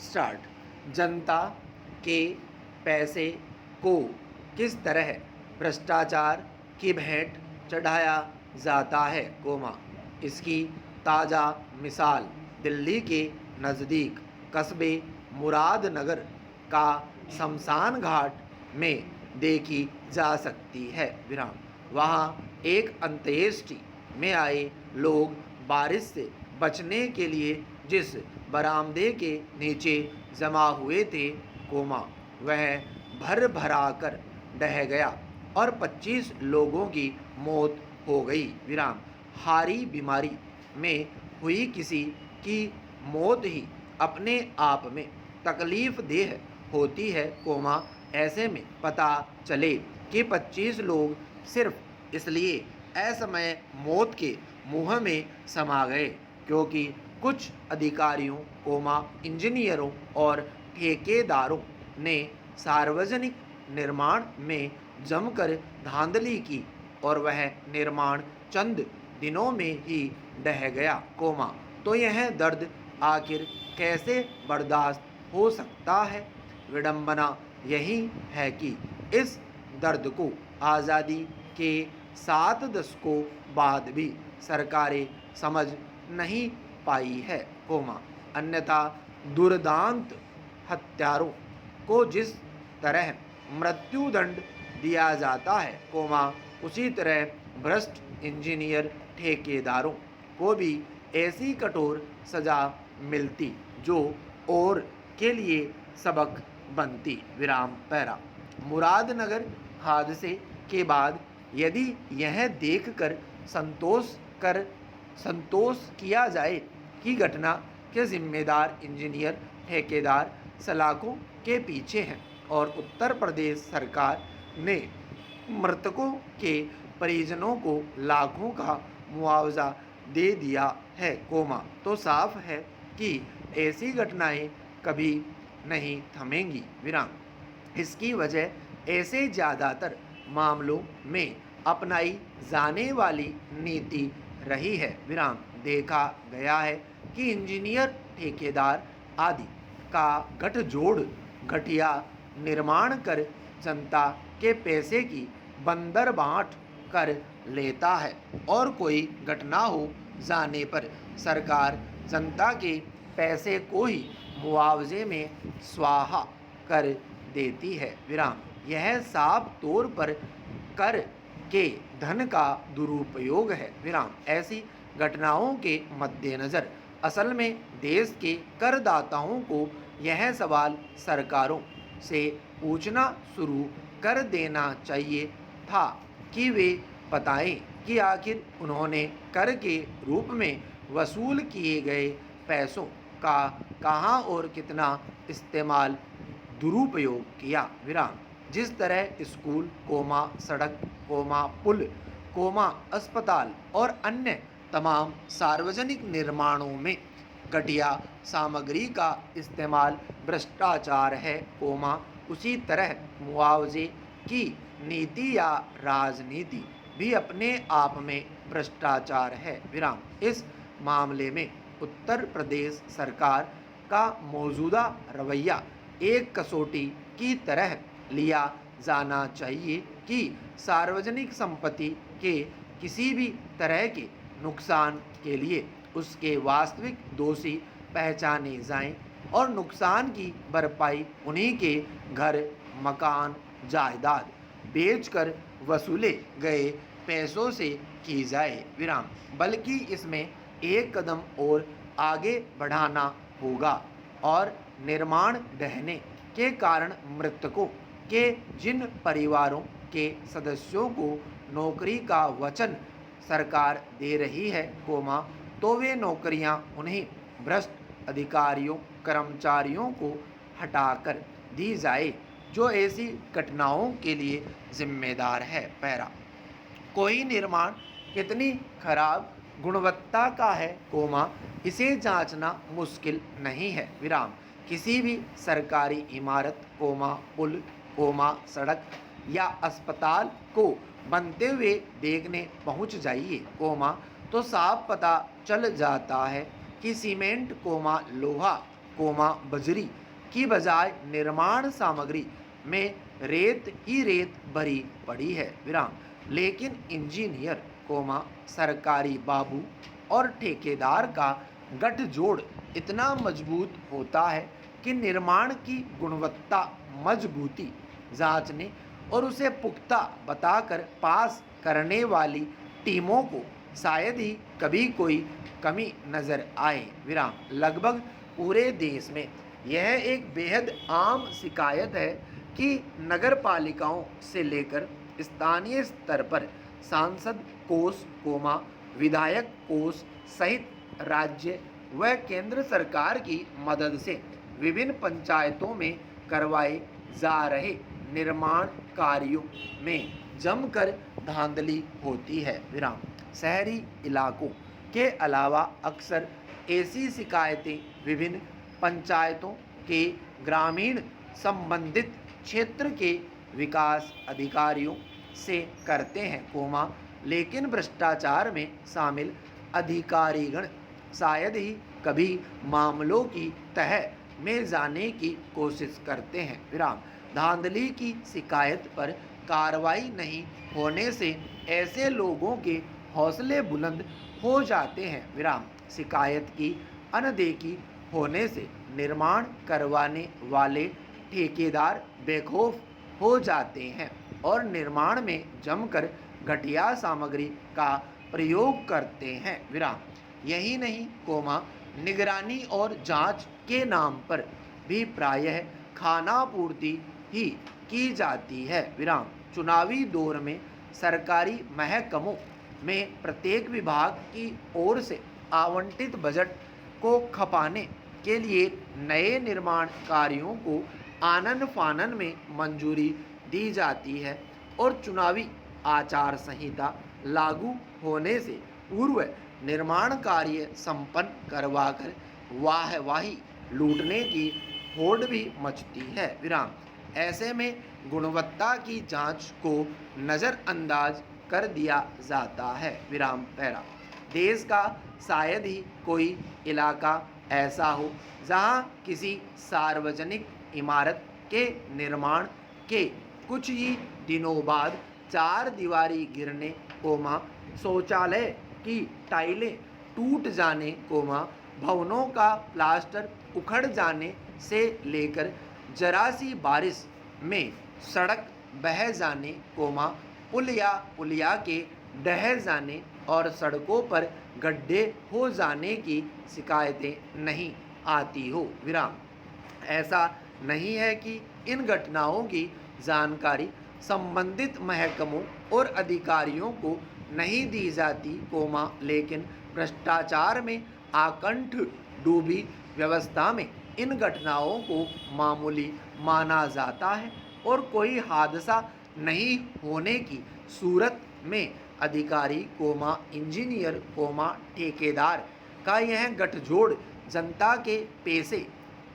Start. जनता के पैसे को किस तरह भ्रष्टाचार की भेंट चढ़ाया जाता है, इसकी ताज़ा मिसाल दिल्ली के नज़दीक कस्बे मुरादनगर का शमशान घाट में देखी जा सकती है। वहाँ एक अंत्येष्टि में आए लोग बारिश से बचने के लिए जिस बरामदे के नीचे जमा हुए थे, वह भर भरा कर ढह गया और 25 लोगों की मौत हो गई। हारी बीमारी में हुई किसी की मौत ही अपने आप में तकलीफ देह होती है, ऐसे में पता चले कि 25 लोग सिर्फ इसलिए असमय मौत के मुंह में समा गए क्योंकि कुछ अधिकारियों, इंजीनियरों और ठेकेदारों ने सार्वजनिक निर्माण में जमकर धांधली की और वह निर्माण चंद दिनों में ही ढह गया, तो यह दर्द आखिर कैसे बर्दाश्त हो सकता है। विडंबना यही है कि इस दर्द को आज़ादी के 7 दशकों बाद भी सरकारें समझ नहीं पाई है, अन्यथा दुर्दांत हत्यारों को जिस तरह मृत्युदंड दिया जाता है, उसी तरह भ्रष्ट इंजीनियर ठेकेदारों को भी ऐसी कठोर सजा मिलती जो और के लिए सबक बनती। पैरा। मुरादनगर हादसे के बाद यदि यह देखकर संतोष किया जाए कि घटना के जिम्मेदार इंजीनियर ठेकेदार सलाखों के पीछे हैं और उत्तर प्रदेश सरकार ने मृतकों के परिजनों को लाखों का मुआवजा दे दिया है, तो साफ है कि ऐसी घटनाएं कभी नहीं थमेंगी। इसकी वजह ऐसे ज़्यादातर मामलों में अपनाई जाने वाली नीति रही है। देखा गया है कि इंजीनियर ठेकेदार आदि का गठजोड़ घटिया निर्माण कर जनता के पैसे की बंदरबांट कर लेता है और कोई घटना हो जाने पर सरकार जनता के पैसे को ही मुआवजे में स्वाहा कर देती है। यह साफ तौर पर कर के धन का दुरुपयोग है। ऐसी घटनाओं के मद्देनज़र असल में देश के करदाताओं को यह सवाल सरकारों से पूछना शुरू कर देना चाहिए था कि वे बताएं कि आखिर उन्होंने कर के रूप में वसूल किए गए पैसों का कहाँ और कितना इस्तेमाल दुरुपयोग किया। जिस तरह स्कूल, सड़क, पुल, अस्पताल और अन्य तमाम सार्वजनिक निर्माणों में घटिया सामग्री का इस्तेमाल भ्रष्टाचार है, उसी तरह मुआवजे की नीति या राजनीति भी अपने आप में भ्रष्टाचार है। इस मामले में उत्तर प्रदेश सरकार का मौजूदा रवैया एक कसौटी की तरह लिया जाना चाहिए कि सार्वजनिक संपत्ति के किसी भी तरह के नुकसान के लिए उसके वास्तविक दोषी पहचाने जाएं और नुकसान की भरपाई उन्हीं के घर, मकान, जायदाद बेचकर वसूले गए पैसों से की जाए। बल्कि इसमें एक कदम और आगे बढ़ाना होगा और निर्माण ढहने के कारण मृतकों के जिन परिवारों के सदस्यों को नौकरी का वचन सरकार दे रही है, तो वे नौकरियां उन्हें भ्रष्ट अधिकारियों, कर्मचारियों को हटाकर दी जाए जो ऐसी घटनाओं के लिए जिम्मेदार है। कोई निर्माण कितनी खराब गुणवत्ता का है, इसे जांचना मुश्किल नहीं है। किसी भी सरकारी इमारत, पुल, सड़क या अस्पताल को बनते हुए देखने पहुंच जाइए, तो साफ पता चल जाता है कि सीमेंट, लोहा, बजरी की बजाय निर्माण सामग्री में रेत ही रेत भरी पड़ी है विराम। लेकिन इंजीनियर सरकारी बाबू और ठेकेदार का गठजोड़ इतना मजबूत होता है कि निर्माण की गुणवत्ता मजबूती जांचने और उसे पुख्ता बताकर पास करने वाली टीमों को शायद ही कभी कोई कमी नजर आए विराम। लगभग पूरे देश में यह एक बेहद आम शिकायत है कि नगर पालिकाओं से लेकर स्थानीय स्तर पर सांसद कोष विधायक कोष सहित राज्य व केंद्र सरकार की मदद से विभिन्न पंचायतों में करवाए जा रहे निर्माण कार्यों में जमकर धांधली होती है विराम। शहरी इलाकों के अलावा अक्सर ऐसी शिकायतें विभिन्न पंचायतों के ग्रामीण संबंधित क्षेत्र के विकास अधिकारियों से करते हैं लेकिन भ्रष्टाचार में शामिल अधिकारीगण शायद ही कभी मामलों की तह में जाने की कोशिश करते हैं विराम। धांधली की शिकायत पर कार्रवाई नहीं होने से ऐसे लोगों के हौसले बुलंद हो जाते हैं विराम। शिकायत की अनदेखी होने से निर्माण करवाने वाले ठेकेदार बेखौफ हो जाते हैं और निर्माण में जमकर घटिया सामग्री का प्रयोग करते हैं विराम। यही नहीं निगरानी और जांच के नाम पर भी प्रायः खानापूर्ति ही की जाती है विराम। चुनावी दौर में सरकारी महकमों में प्रत्येक विभाग की ओर से आवंटित बजट को खपाने के लिए नए निर्माण कार्यों को आनन फानन में मंजूरी दी जाती है और चुनावी आचार संहिता लागू होने से पूर्व निर्माण कार्य संपन्न करवाकर वाहवाही लूटने की होड़ भी मचती है विराम। ऐसे में गुणवत्ता की जांच को नज़रअंदाज कर दिया जाता है विराम। पैरा देश का शायद ही कोई इलाका ऐसा हो जहां किसी सार्वजनिक इमारत के निर्माण के कुछ ही दिनों बाद चार दीवारी गिरने शौचालय की टाइलें टूट जाने भवनों का प्लास्टर उखड़ जाने से लेकर जरा सी बारिश में सड़क बह जाने पुलिया के ढह जाने और सड़कों पर गड्ढे हो जाने की शिकायतें नहीं आती हो विराम। ऐसा नहीं है कि इन घटनाओं की जानकारी संबंधित महकमों और अधिकारियों को नहीं दी जाती लेकिन भ्रष्टाचार में आकंठ डूबी व्यवस्था में इन घटनाओं को मामूली माना जाता है और कोई हादसा नहीं होने की सूरत में अधिकारी इंजीनियर ठेकेदार का यह गठजोड़ जनता के पैसे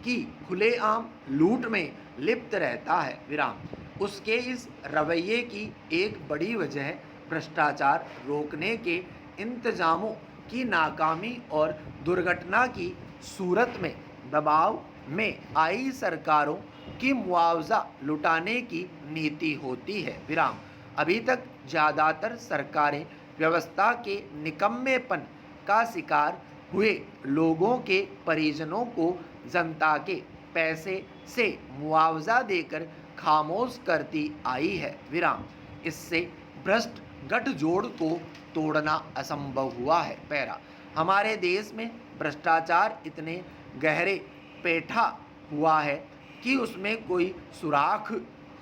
की खुलेआम लूट में लिप्त रहता है विराम। उसके इस रवैये की एक बड़ी वजह भ्रष्टाचार रोकने के इंतजामों की नाकामी और दुर्घटना की सूरत में दबाव में आई सरकारों की मुआवजा लुटाने की नीति होती है विराम। अभी तक ज़्यादातर सरकारें व्यवस्था के निकम्मेपन का शिकार हुए लोगों के परिजनों को जनता के पैसे से मुआवजा देकर खामोश करती आई है विराम। इससे भ्रष्ट गठजोड़ को तोड़ना असंभव हुआ है। पैरा हमारे देश में भ्रष्टाचार इतने गहरे पैठा हुआ है कि उसमें कोई सुराख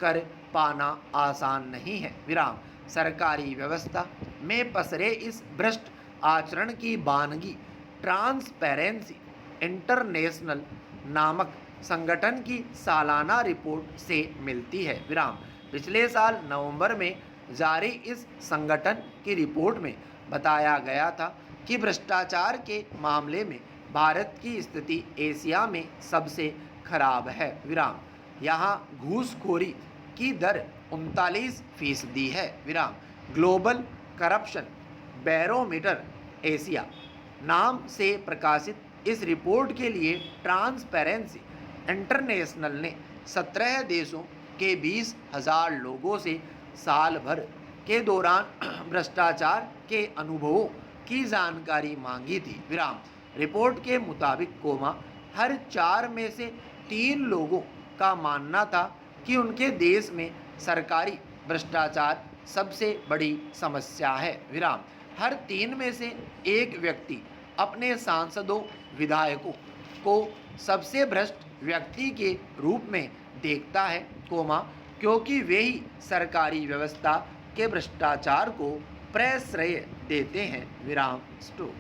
कर पाना आसान नहीं है विराम। सरकारी व्यवस्था में पसरे इस भ्रष्ट आचरण की वानगी ट्रांसपेरेंसी इंटरनेशनल नामक संगठन की सालाना रिपोर्ट से मिलती है विराम। पिछले साल नवंबर में जारी इस संगठन की रिपोर्ट में बताया गया था कि भ्रष्टाचार के मामले में भारत की स्थिति एशिया में सबसे खराब है विराम। यहाँ घूसखोरी की दर 39% है विराम। ग्लोबल करप्शन बैरोमीटर एशिया नाम से प्रकाशित इस रिपोर्ट के लिए ट्रांसपेरेंसी इंटरनेशनल ने 17 देशों के 20,000 लोगों से साल भर के दौरान भ्रष्टाचार के अनुभवों की जानकारी मांगी थी। विराम। रिपोर्ट के मुताबिक हर 4 में से 3 लोगों का मानना था कि उनके देश में सरकारी भ्रष्टाचार सबसे बड़ी समस्या है। विराम। हर 3 में से 1 व्यक्ति अपने सांसदों विधायकों को सबसे भ्रष्ट व्यक्ति के रूप में देखता है, क्योंकि वे ही सरकारी व्यवस्था के भ्रष्टाचार को प्रश्रय देते हैं। विराम। स्टॉप।